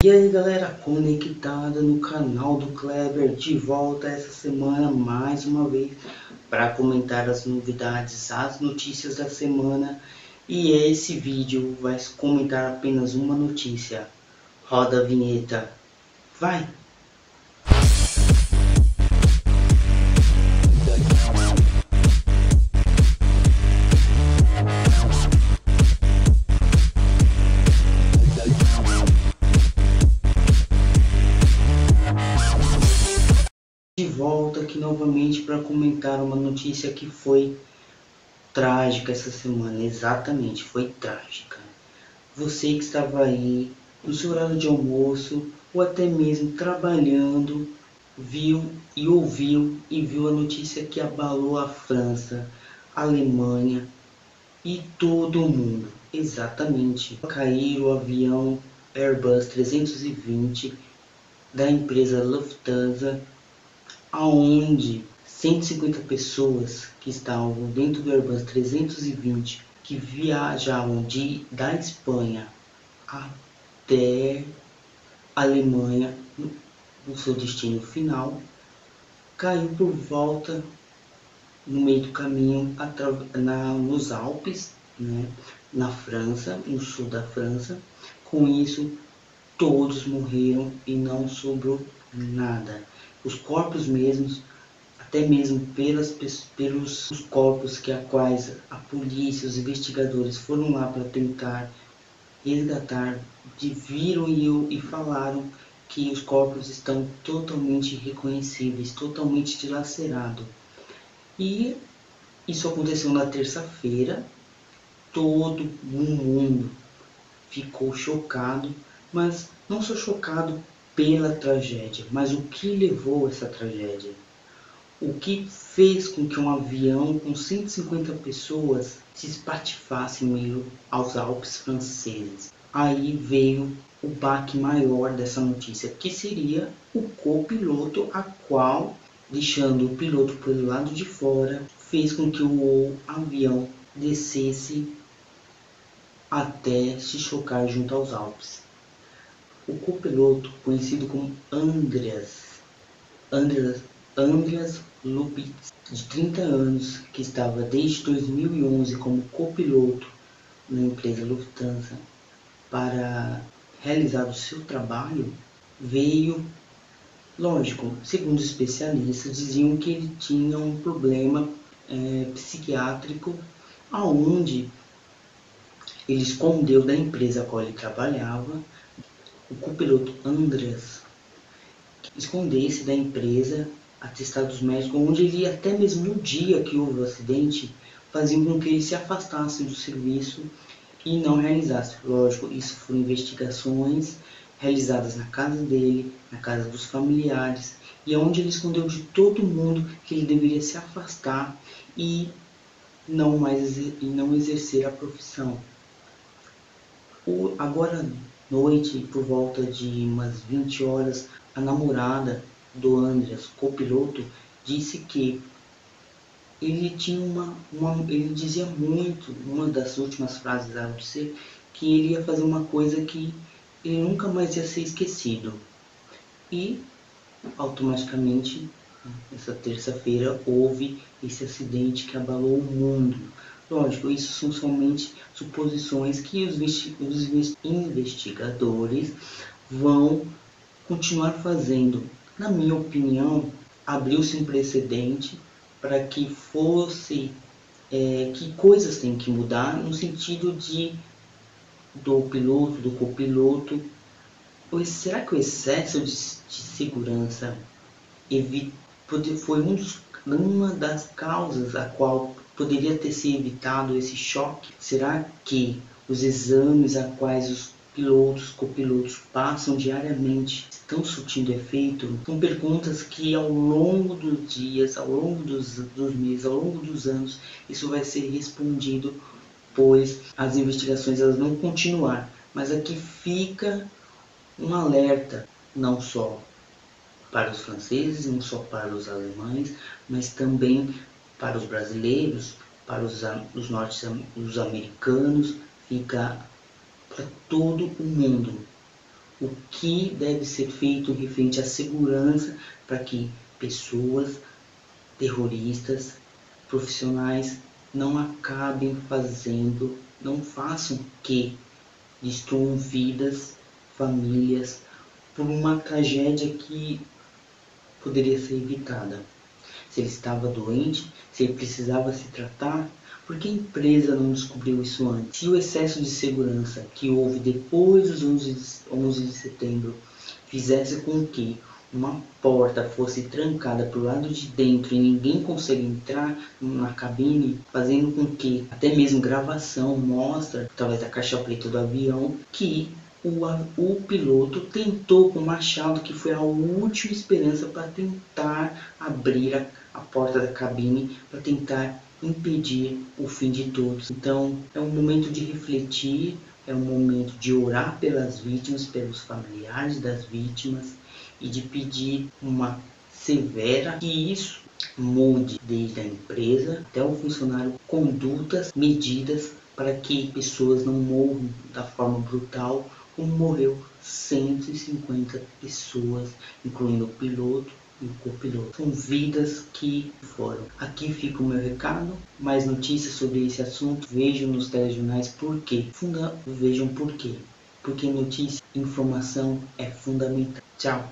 E aí galera, conectada no canal do Kleber, de volta essa semana mais uma vez para comentar as novidades, as notícias da semana. E esse vídeo vai comentar apenas uma notícia. Roda a vinheta, vai! De volta aqui novamente para comentar uma notícia que foi trágica essa semana. Exatamente, foi trágica. Você que estava aí no seu horário de almoço ou até mesmo trabalhando, viu e ouviu e viu a notícia que abalou a França, a Alemanha e todo mundo. Exatamente, caiu o avião Airbus 320 da empresa Lufthansa, aonde 150 pessoas que estavam dentro do Airbus 320, que viajavam da Espanha até a Alemanha, no seu destino final, caiu por volta no meio do caminho nos Alpes, né, na França, no sul da França. Com isso, todos morreram e não sobrou nada. Os corpos mesmos, até mesmo pelos corpos que a quais a polícia, os investigadores foram lá para tentar resgatar, viram e falaram que os corpos estão totalmente irreconhecíveis, totalmente dilacerados. E isso aconteceu na terça-feira. Todo mundo ficou chocado, mas não só chocado pela tragédia, mas o que levou a essa tragédia. O que fez com que um avião com 150 pessoas se espatifasse em meio aos Alpes franceses. Aí veio o baque maior dessa notícia, que seria o copiloto, a qual, deixando o piloto pelo lado de fora, fez com que o avião descesse até se chocar junto aos Alpes. O copiloto, conhecido como Andreas Lubitz, de 30 anos, que estava desde 2011 como copiloto na empresa Lufthansa para realizar o seu trabalho, veio, lógico, segundo especialistas, diziam que ele tinha um problema psiquiátrico, aonde ele escondeu da empresa a qual ele trabalhava. O copiloto Andreas escondesse da empresa atestados médicos, onde ele, até mesmo no dia que houve o acidente, faziam com que ele se afastasse do serviço e não realizasse. Lógico, isso foram investigações realizadas na casa dele, na casa dos familiares, e onde ele escondeu de todo mundo que ele deveria se afastar e não exercer a profissão. Agora à noite, por volta de umas 20 horas, a namorada do Andreas, copiloto, disse que ele tinha ele dizia muito, uma das últimas frases a dizer, que ele ia fazer uma coisa que ele nunca mais ia ser esquecido. E automaticamente, essa terça-feira, houve esse acidente que abalou o mundo. Lógico, isso são somente suposições que os investigadores vão continuar fazendo. Na minha opinião, abriu-se um precedente para que que coisas têm que mudar no sentido do piloto, do copiloto. Será que o excesso de segurança foi uma das causas a qual poderia ter se evitado esse choque? Será que os exames a quais os pilotos, copilotos passam diariamente estão surtindo efeito? São perguntas que ao longo dos dias, ao longo dos meses, ao longo dos anos, isso vai ser respondido, pois as investigações elas vão continuar. Mas aqui fica um alerta, não só para os franceses, não só para os alemães, mas também para os brasileiros, para os americanos, fica para todo o mundo. o que deve ser feito referente à segurança para que pessoas, terroristas, profissionais não acabem fazendo, não façam que destruam vidas, famílias, por uma tragédia que poderia ser evitada. Se ele estava doente, se ele precisava se tratar, por que a empresa não descobriu isso antes? Se o excesso de segurança que houve depois dos 11 de setembro fizesse com que uma porta fosse trancada para o lado de dentro e ninguém consegue entrar na cabine, fazendo com que até mesmo gravação mostra, através da caixa preta do avião, que o piloto tentou com o machado, que foi a última esperança para tentar abrir a porta da cabine, para tentar impedir o fim de todos. Então é um momento de refletir, é um momento de orar pelas vítimas, pelos familiares das vítimas e de pedir uma severa que isso mude desde a empresa até o funcionário, condutas, medidas para que pessoas não morram da forma brutal como morreu 150 pessoas, incluindo o piloto e o copiloto. São vidas que foram. Aqui fica o meu recado. Mais notícias sobre esse assunto, vejam nos telejornais por quê. Vejam por quê. Porque notícia, informação é fundamental. Tchau!